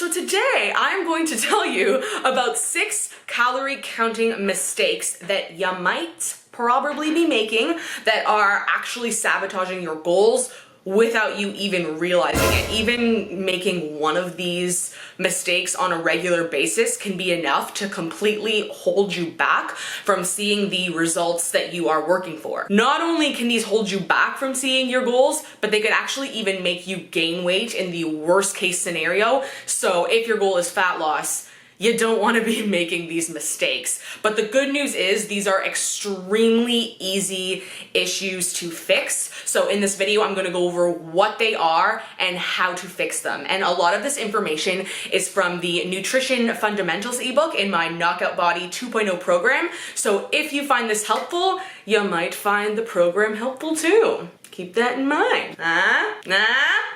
So today I'm going to tell you about 6 calorie counting mistakes that you might probably be making that are actually sabotaging your goals without you even realizing it. Even making one of these mistakes on a regular basis can be enough to completely hold you back from seeing the results that you are working for. Not only can these hold you back from seeing your goals, but they could actually even make you gain weight in the worst case scenario. So if your goal is fat loss, you don't want to be making these mistakes. But the good news is these are extremely easy issues to fix. So in this video, I'm going to go over what they are and how to fix them. And a lot of this information is from the Nutrition Fundamentals ebook in my Knockout Body 2.0 program. So if you find this helpful, you might find the program helpful too. Keep that in mind.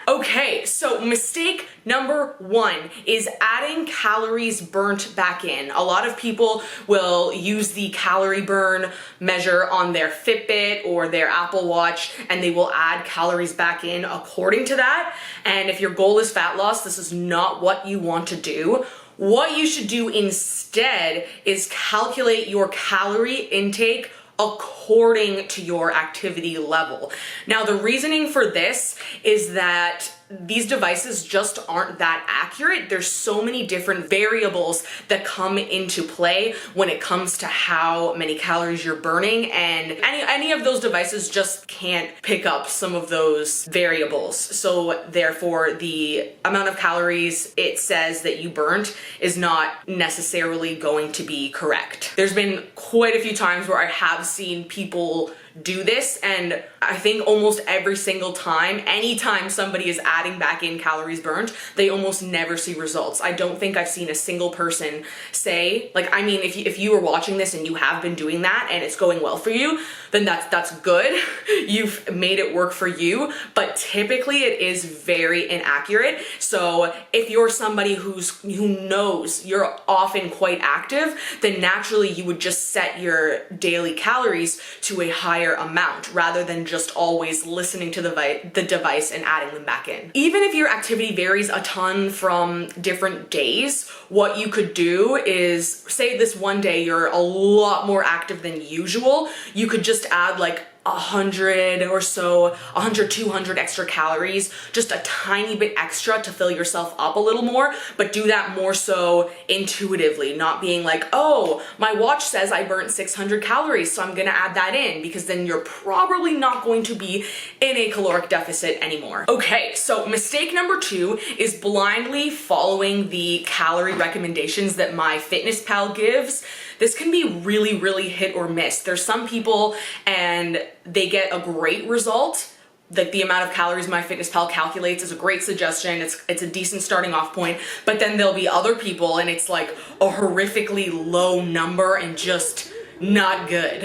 Okay, so mistake number 1 is adding calories burnt back in. A lot of people will use the calorie burn measure on their Fitbit or their Apple Watch, and they will add calories back in according to that. And if your goal is fat loss, this is not what you want to do. What you should do instead is calculate your calorie intake according to your activity level. Now, the reasoning for this is that these devices just aren't that accurate. There's so many different variables that come into play when it comes to how many calories you're burning, and any of those devices just can't pick up some of those variables. So therefore, the amount of calories it says that you burnt is not necessarily going to be correct. There's been quite a few times where I have seen people do this, and I think almost every single time, anytime somebody is adding back in calories burnt, they almost never see results. I don't think I've seen a single person say, like, I mean, if you were watching this and you have been doing that and it's going well for you, then that's good. You've made it work for you, but typically it is very inaccurate. So if you're somebody who knows you're often quite active, then naturally you would just set your daily calories to a higher amount rather than just always listening to the device and adding them back in. Even if your activity varies a ton from different days, what you could do is, say this one day you're a lot more active than usual, you could just add like 100 or so, 100, 200 extra calories, just a tiny bit extra to fill yourself up a little more, but do that more so intuitively, not being like, oh, my watch says I burnt 600 calories, so I'm gonna add that in, because then you're probably not going to be in a caloric deficit anymore. Okay, so mistake number 2 is blindly following the calorie recommendations that MyFitnessPal gives. This can be really, really hit or miss. There's some people and they get a great result. Like the amount of calories MyFitnessPal calculates is a great suggestion. It's a decent starting off point, but then there'll be other people and it's like a horrifically low number and just not good.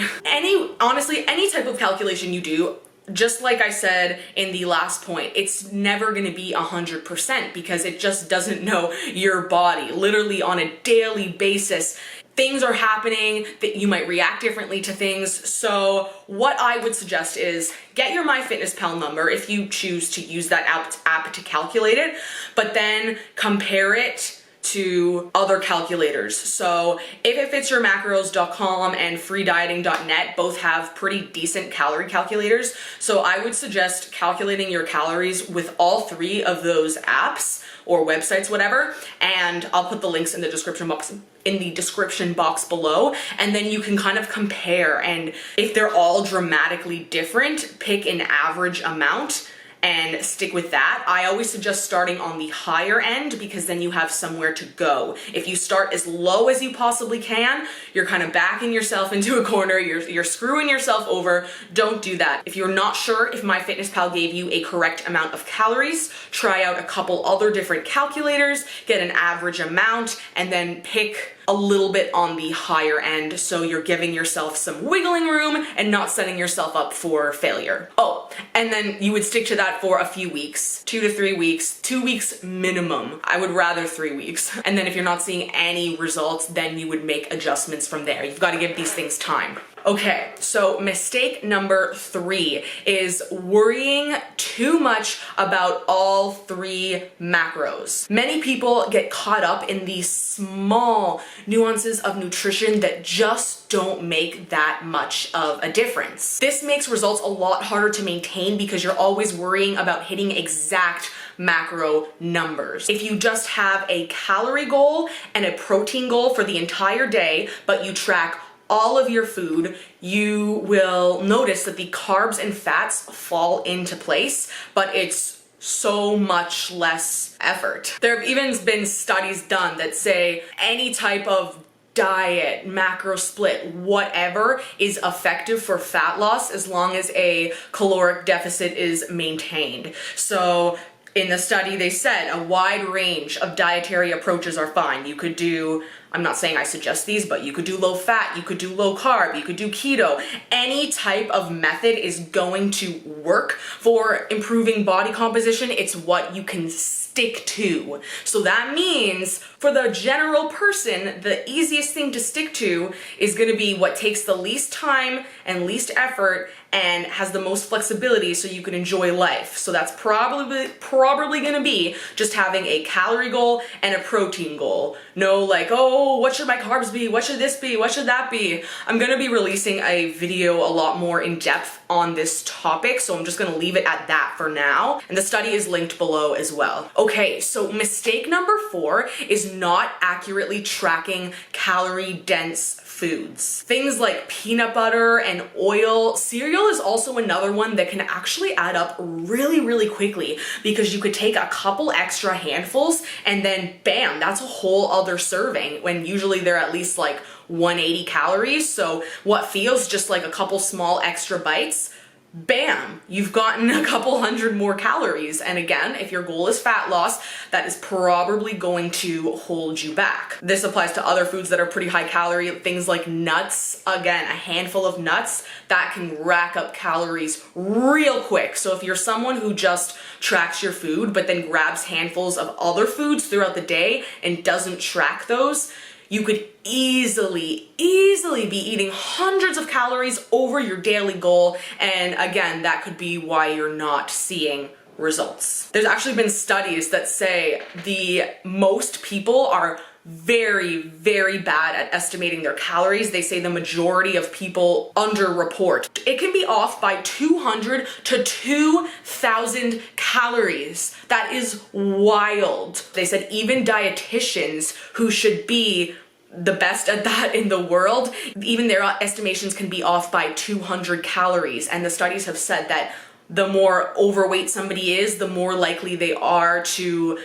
Honestly, any type of calculation you do, just like I said in the last point, it's never going to be 100% because it just doesn't know your body. Literally on a daily basis, things are happening that you might react differently to things. So what I would suggest is get your MyFitnessPal number if you choose to use that app to calculate it, but then compare it to other calculators. So ifitfitsyourmacros.com and freedieting.net both have pretty decent calorie calculators. So I would suggest calculating your calories with all 3 of those apps or websites, whatever, and I'll put the links in the description box below, and then you can kind of compare, and if they're all dramatically different, pick an average amount and stick with that. I always suggest starting on the higher end because then you have somewhere to go. If you start as low as you possibly can, you're kind of backing yourself into a corner, you're screwing yourself over. Don't do that. If you're not sure if MyFitnessPal gave you a correct amount of calories, try out a couple other different calculators, get an average amount, and then pick a little bit on the higher end so you're giving yourself some wiggling room and not setting yourself up for failure. Oh, and then you would stick to that for a few weeks, 2 to 3 weeks, 2 weeks minimum. I would rather 3 weeks. And then if you're not seeing any results, then you would make adjustments from there. You've got to give these things time. Okay, so mistake number 3 is worrying too much about all 3 macros. Many people get caught up in these small nuances of nutrition that just don't make that much of a difference. This makes results a lot harder to maintain because you're always worrying about hitting exact macro numbers. If you just have a calorie goal and a protein goal for the entire day, but you track all of your food, you will notice that the carbs and fats fall into place, but it's so much less effort. There have even been studies done that say any type of diet, macro split, whatever is effective for fat loss as long as a caloric deficit is maintained. So in the study, they said a wide range of dietary approaches are fine. You could do, I'm not saying I suggest these, but you could do low fat, you could do low carb, you could do keto. Any type of method is going to work for improving body composition. It's what you can stick to. So that means for the general person, the easiest thing to stick to is going to be what takes the least time and least effort and has the most flexibility so you can enjoy life. So that's probably going to be just having a calorie goal and a protein goal. No like, oh, what should my carbs be? What should this be? What should that be? I'm going to be releasing a video a lot more in depth on this topic, so I'm just going to leave it at that for now. And the study is linked below as well. Okay, so mistake number 4 is not accurately tracking calorie dense foods. Things like peanut butter and oil. Cereal is also another one that can actually add up really quickly because you could take a couple extra handfuls and then bam, that's a whole other serving when usually they're at least like 180 calories. So what feels just like a couple small extra bites, bam, you've gotten a couple hundred more calories. And again, if your goal is fat loss, that is probably going to hold you back. This applies to other foods that are pretty high calorie, things like nuts. Again, a handful of nuts, that can rack up calories real quick. So if you're someone who just tracks your food, but then grabs handfuls of other foods throughout the day and doesn't track those, you could easily be eating hundreds of calories over your daily goal. And again, that could be why you're not seeing results. There's actually been studies that say the most people are very bad at estimating their calories. They say the majority of people underreport. It can be off by 200 to 2,000 calories. That is wild. They said even dietitians who should be the best at that in the world, even their estimations can be off by 200 calories. And the studies have said that the more overweight somebody is, the more likely they are to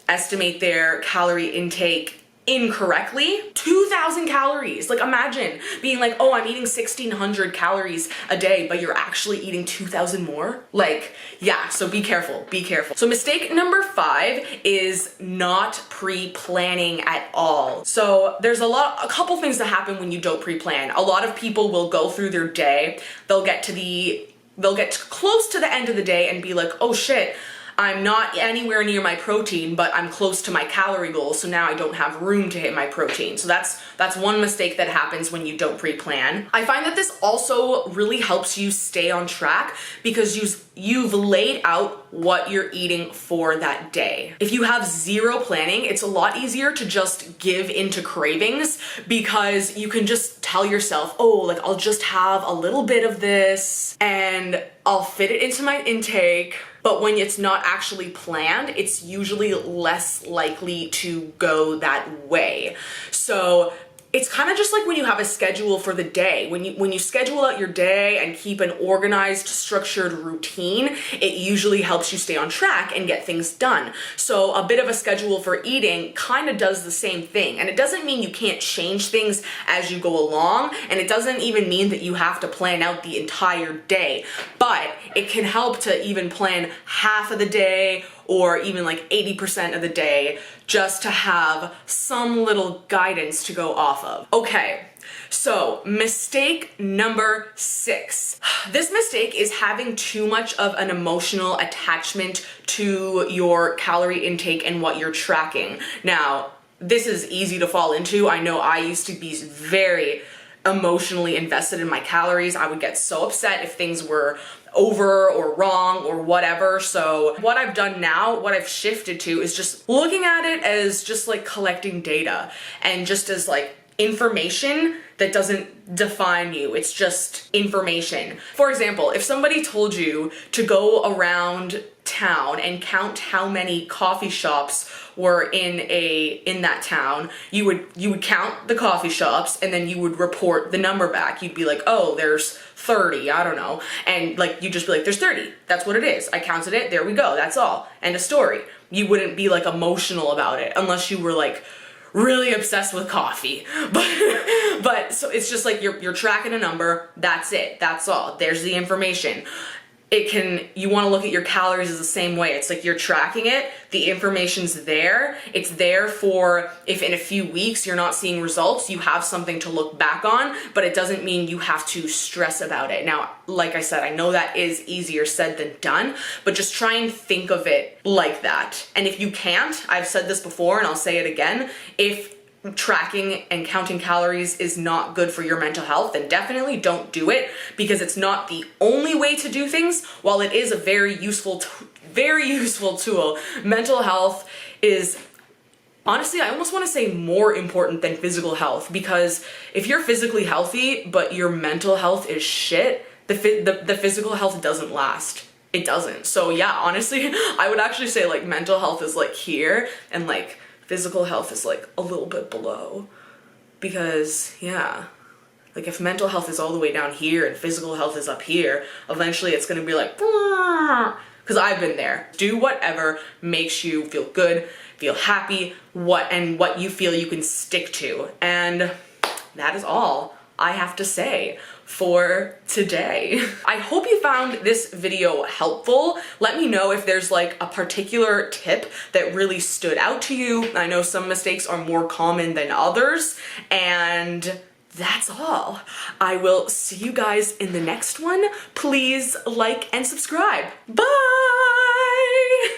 estimate their calorie intake incorrectly. 2,000 calories. Like imagine being like, oh, I'm eating 1,600 calories a day, but you're actually eating 2,000 more. Like, yeah, so be careful, be careful. So mistake number 5 is not pre-planning at all. So there's a couple things that happen when you don't pre-plan. A lot of people will go through their day, they'll get close to the end of the day and be like, oh shit, I'm not anywhere near my protein, but I'm close to my calorie goal, so now I don't have room to hit my protein. So that's one mistake that happens when you don't pre-plan. I find that this also really helps you stay on track because you've laid out what you're eating for that day. If you have zero planning, it's a lot easier to just give into cravings because you can just tell yourself, oh, like I'll just have a little bit of this and I'll fit it into my intake. But when it's not actually planned, it's usually less likely to go that way. So it's kind of just like when you have a schedule for the day. When you schedule out your day and keep an organized, structured routine, it usually helps you stay on track and get things done. So a bit of a schedule for eating kind of does the same thing. And it doesn't mean you can't change things as you go along, and it doesn't even mean that you have to plan out the entire day, but it can help to even plan half of the day or even like 80% of the day just to have some little guidance to go off of. Okay, so mistake number 6. This mistake is having too much of an emotional attachment to your calorie intake and what you're tracking. Now, this is easy to fall into. I know I used to be very emotionally invested in my calories. I would get so upset if things were over or wrong or whatever. So what I've done now, what I've shifted to is just looking at it as just like collecting data and just as like information that doesn't define you. It's just information. For example, if somebody told you to go around town and count how many coffee shops were in that town, you would count the coffee shops and then you would report the number back. You'd be like, oh, there's 30, I don't know. And like, you'd just be like, there's 30. That's what it is. I counted it. There we go. That's all. End of story. You wouldn't be like emotional about it unless you were like really obsessed with coffee. But so it's just like you're tracking a number. That's it. That's all. There's the information. You want to look at your calories as the same way. It's like you're tracking it, the information's there. It's there for if in a few weeks you're not seeing results, you have something to look back on, but it doesn't mean you have to stress about it. Now, like I said, I know that is easier said than done, but just try and think of it like that. And if you can't, I've said this before and I'll say it again, if tracking and counting calories is not good for your mental health, then definitely don't do it, because it's not the only way to do things. While it is a very useful tool, mental health is honestly, I almost want to say more important than physical health, because if you're physically healthy but your mental health is shit, the physical health doesn't last. It doesn't. So yeah, honestly, I would actually say like mental health is like here and like physical health is like a little bit below, because yeah, like if mental health is all the way down here and physical health is up here, eventually it's gonna be like, because I've been there. Do whatever makes you feel good, feel happy, what you feel you can stick to. And that is all I have to say for today. I hope you found this video helpful. Let me know if there's like a particular tip that really stood out to you. I know some mistakes are more common than others, and that's all. I will see you guys in the next one. Please like and subscribe. Bye!